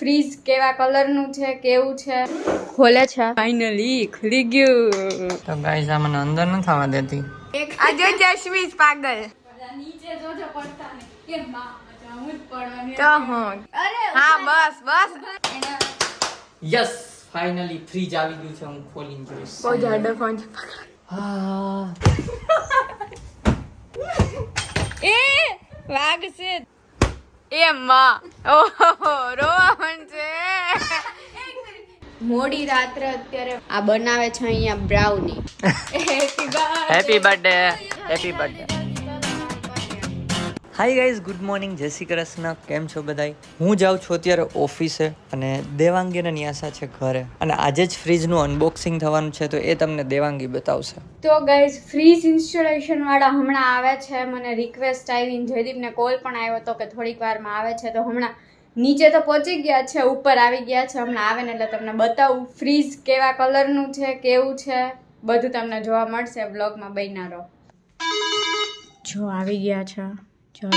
Fridge કેવા કલરનું છે, કેવું છે, ખોલે છે. ફાઇનલી ખુલી ગયું. તો ગાઈસ આ મને અંદર ન થવા દેતી. આ જો જશમીશ પાગલ નીચે જોજો પડતા ને કેમ માં હું જ પડવાની તો હું અરે હા બસ યસ ફાઇનલી ફ્રીજ આવી ગયું છે. હું ખોલીને જોઈશ. બહુ જાડો ફોન છે. હા એ વાગ છે એ માં ઓહો રોવાનું છે. મોડી રાત્રે અત્યારે આ બનાવે છે અહીંયા brownie. Happy birthday happy birthday. Hi guys good morning, Jai Shri Krishna. કેમ છો બધાય? હું જાઉં છું અત્યારે ઓફિસે અને દેવાંગી અને ન્યાસા છે ઘરે. અને આજે જ ફ્રીજનું અનબોક્સિંગ થવાનું છે તો એ તમને દેવાંગી બતાવશે. તો ગાઈઝ ફ્રીજ ઇન્સ્ટોલેશન વાળા હમણાં આવે છે. મને રિક્વેસ્ટ આવી, જયદીપને કોલ પણ આવ્યો હતો કે થોડીક વારમાં આવે છે. તો હમણાં નીચે તો પહોંચી ગયા છે, ઉપર આવી ગયા છે. હમણાં આવે ને એટલે તમને બતાવું ફ્રીજ કેવા કલરનું છે, કેવું છે, બધું તમને જોવા મળશે. બ્લોગમાં બન્યા રહો. જો આવી ગયા છે. ચલો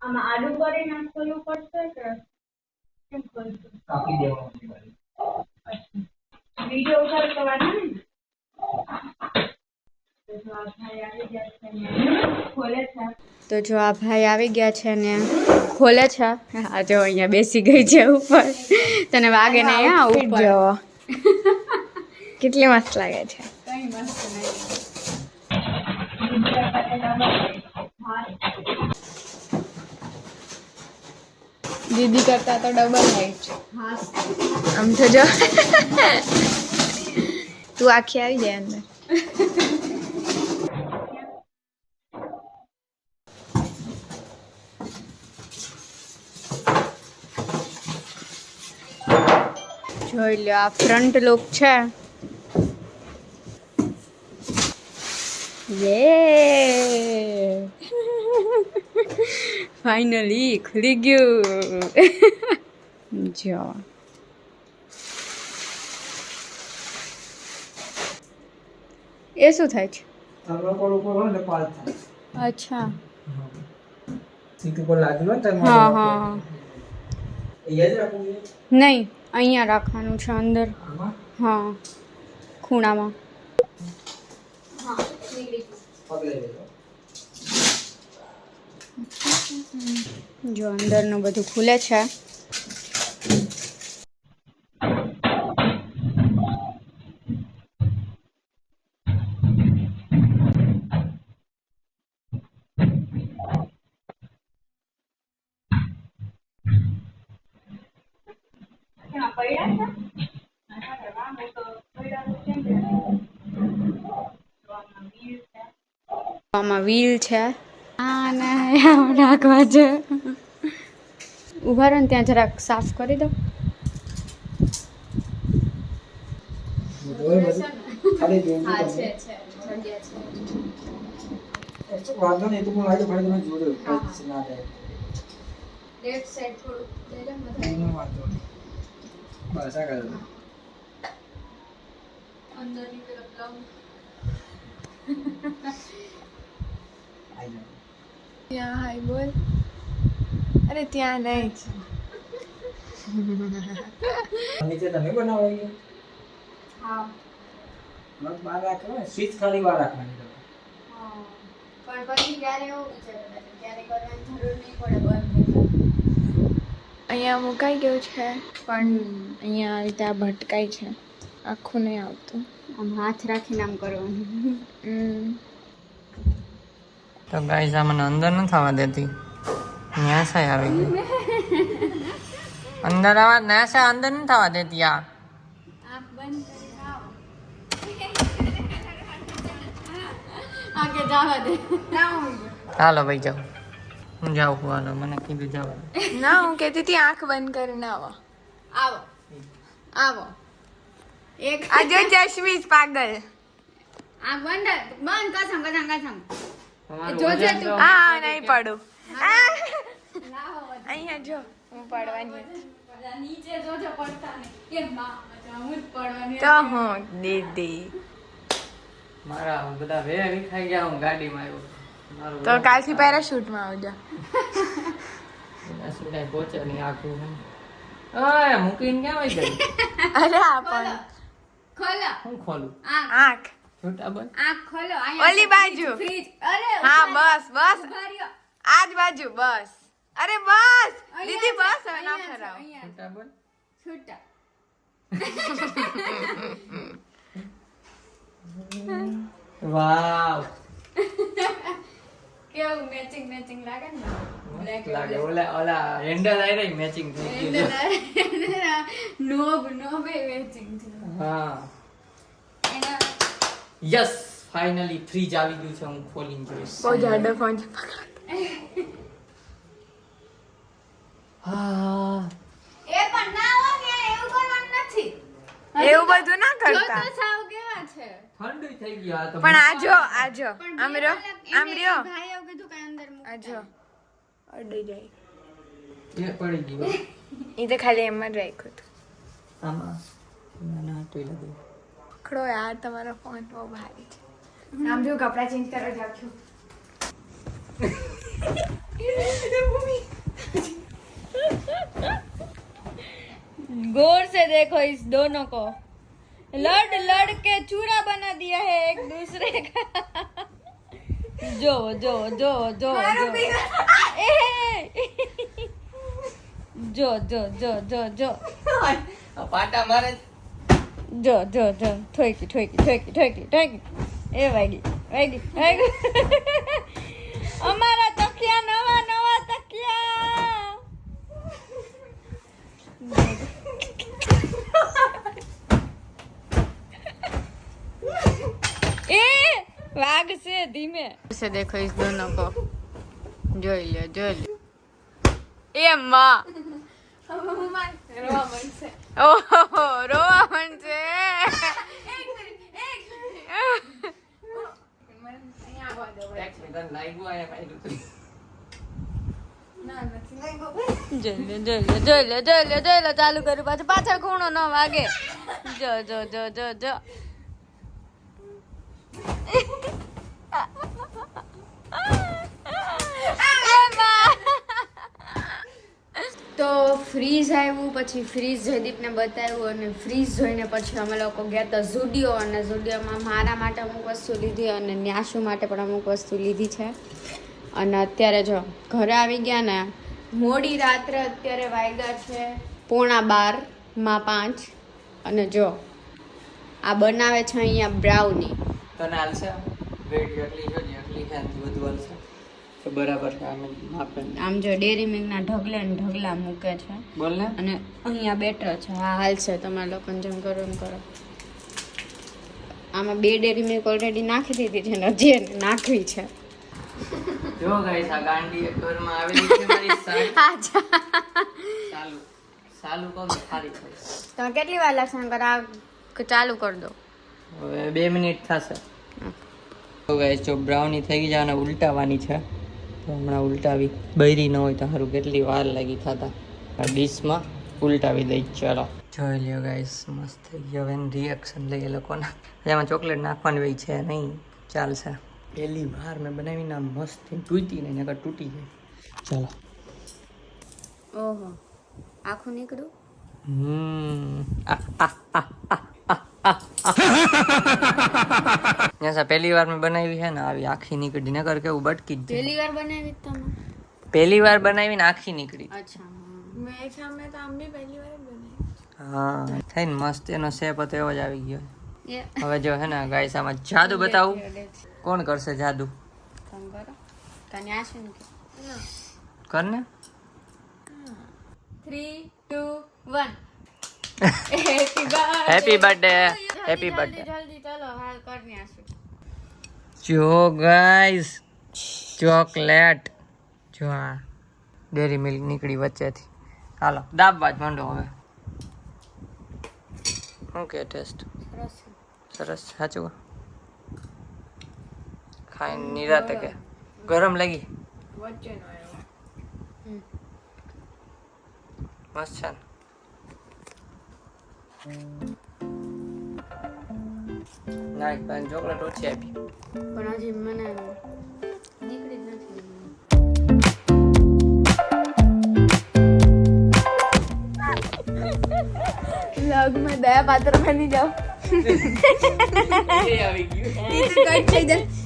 આમાં આલુ કરી નાખવું પડશે કે કેમ કરશું? કાપી દેવાનું વિડિયો ઉતાર કરવાનો ને. તો જો આ ભાઈ આવી ગયા છે ને ખોલે છે. હા જો અહીંયા બેસી ગઈ છે ઉપર. તને વાગે ને અહીંયા ઉપર જો કેટલી મસ્ત લાગે છે. કઈ મસ્ત નહીં. દીદી કરતા તો ડબલ હાઈટ. હા આમ તો જો તું આખી આવી જાય અંદર. જોઈ લો આ ફ્રન્ટ લુક છે. યે ફાઇનલી ખુલી ગયું. જો એ શું થાય છે? અચ્છા હા હા નહીં અહીંયા રાખવાનું છે અંદર. હા ખૂણામાં. જો અંદરનું બધું ખુલે છે. આમાં વ્હીલ છે. આ નાખવા છે. ઉભા રહો ને ત્યાં જરાક સાફ કરી દો. ત્યાં હાય બોલ. અરે ત્યાં નહીં. નીચે તમે બનાવો. હા બહાર રાખો સ્વિચ ખાલી બહાર રાખવાની. પણ પછી ક્યારે એવું વિચાર ક્યારે કરવાની જરૂર નહીં પડે. બંધ અહીંયા મુકાઈ ગયું છે પણ અહીંયા આવી રીતે આ ભટકાય છે. આખું નહીં આવતું. આમ હાથ રાખીને આમ કરવાનું. તો ગાઈસ આ મને અંદર ન થવા દેતી. ન્યાસા આવી ગઈ અંદર. આવા ન્યાસા અંદર ન થવા દેતી. આ આંખ બંધ કરીને આવો. આગે જવા દે. હાલો ભાઈ જાઓ. હું જાઉં છું. હાલો મને કીધું જાવ. ના હું કહેતી હતી આંખ બંધ કરીને આવો. આવો આવો. એક આજે જશમીશ પાગલ. આંખ બંધ બંધ કસમ કસમ કસમ. જોજે તું. હા નહીં પડું. લાવો અહીંયા જો હું પડવાની નીચે જોજો પડતા ને કેમ માં હું જ પડવાની તો હું દીદી મારા બધા વે વિખાઈ ગયા હું ગાડીમાં આવ્યો મારું તો કાલથી પેરાશૂટમાં આવજો એના સિવાય પહોંચે નહીં આખું ઓય મૂકીને ક્યાં વઈ ગઈ અરે આ પણ ખોલો હું ખોલું આંખ છોટા બોલ આંખ ખોલો અહીંયા ઓલી બાજુ ફ્રીજ અરે હા બસ બસ ઉભા રહ્યો. આજ બાજુ બસ અરે બસ દીદી બસ હવે ના ફરાવ અહીંયા છોટા બોલ છૂટા વાવ કેવું મેચિંગ મેચિંગ લાગે ને મસ્ત લાગે ઓલા હેન્ડલ આઈ રહી મેચિંગ થઈ ગયું નોબ મેચિંગ છે હા એના યસ ફાઇનલી ફ્રીજ આવી ગયું છે હું ખોલીને જોઈશ બહુ જાડો ફોન છે હા એ પણ ના હો કે એવું કરવાનું નથી એવું બધું ના જો કરતા તો સાવ કેવા છે ઠંડુ થઈ ગયું આ તો પણ આજો આમ રહ્યો આમ રહ્યો ભાઈ એવું કીધું કે અંદર મૂક આજો અડી જાય એ પડી ગયું એ તો ખાલી એમ જ રાખ્યું હતું આમાં ના ટોઈ લાગે પકડો યાર તમારો ફોન બહુ ભારી છે સાંભળ્યું કપડાં ચેન્જ કરવા જાવ છું गौर से देखो इस दोनों को लड़ लड़ के चूरा बना दिया है एक दूसरे का जो जो जो जो जो जो जो जो जो जो પાટા મારે जो जो जो ठोकी ठोकी ठोकी ठोकी ठोकी ए वागी वागी वागी અમારા તકિયા નવા નવા તકિયા ए वाग से धीमे से देखो इस दोनों को જોઈ લ્યો એ માં ઓહો રોવા મળશે લાગ્યું આયા પાડ્યું જોઈ લે ચાલુ કર્યું પાછું પાછળ ખૂણો ન વાગે જો જો જો જો જો તો ફ્રીજ આવ્યું પછી ફ્રીજ જયદીપને બતાવ્યું અને ફ્રીજ જોઈને પછી અમે લોકો ગયા તો ઝુડિયો અને ઝુડિયોમાં મારા માટે અમુક વસ્તુ લીધી અને ન્યાસુ માટે પણ અમુક વસ્તુ લીધી છે અને અત્યારે જો ઘરે આવી ગયા ને મોડી રાત્રે અત્યારે વાગ્યા છે 11:45 અને જો આ બનાવે છે અહીંયા બ્રાઉની તને હાલશે વેટ એટલી જોજે એટલી ખાનથી વધુ હાલશે તો બરાબર છે આમ માપે આમ જો ડેરી મિલ્કના ઢગલે ને ઢગલા મૂકે છે બોલ ને અને અહીંયા બેટર છે હા હાલશે તમારે લોકોને જેમ કરો એમ કરો આમાં 2 ડેરી મિલ્ક ઓલરેડી નાખી દીધી છે ને હજી એને નાખવી છે જો ગાઈસ આ ગાંડી એક ઘરમાં આવેલી છે મારી સાડી ચાલુ ચાલુ કોમ ખાલી થઈ તમે કેટલી વાર લક્ષણ કરા ચાલુ કરી દો હવે 2 મિનિટ થશે તો ગાઈસ જો બ્રાઉની થઈ ગઈ છે અને ઉલટાવાની છે તો હમણાં ઉલટાવી બૈરી ન હોય તો સારું કેટલી વાર લાગી થતા આ ડીશમાં ઉલટાવી દઈ ચાલો જોઈ લ્યો ગાઈસ મસ્ત થઈ ગયો હવે રિએક્શન લઈએ લોકોના એમાં ચોકલેટ નાખવાની હોય છે નહીં ચાલશે પહેલી વાર મેં બનાવીને આમ મસ્ત તૂટી નહીં નકર તૂટી જાય ચાલો ઓહો આખું નીકળ્યું જैसा पहली बार में बनाई है ना अभी आँखी निकली न करके वो बटकी જ પહેલી વાર બનાવી તમે पहली बार बनावी ने आँखी निकली અચ્છા મેં સામે તો આમ બી પહેલી વાર જ બનાવી હા થઈને મસ્ત એનો શેપ હતો એવો જ આવી ગયો એ હવે જો હે ને ગાઈસ આમાં જાદુ બતાવું કોણ કરશે જાદુ તમે કરો તને આશે ને કર ને 3 2 1 હેપી બર્થડે હેપી બર્થડે જલ્દી ચલો હાલ કરી આશે જો ગાઈસ ચોકલેટ જો આ ડેરી મિલ્ક નીકળી વચ્ચેથી હાલો દાબવા જ માંડો હવે શું કે ટેસ્ટ સરસ સરસ સાચું ખાઈને નિરાતે કે ગરમ લાગી વચ્ચે નો આવ્યો મસ્ત છે ના એક પાન ચોકલેટ ઓછી આપી પણ હજી મને દીકરી જ નથી લગ માં દયા પાત્ર બની જાઓ એ આવી ગયું કટ થઈ જાય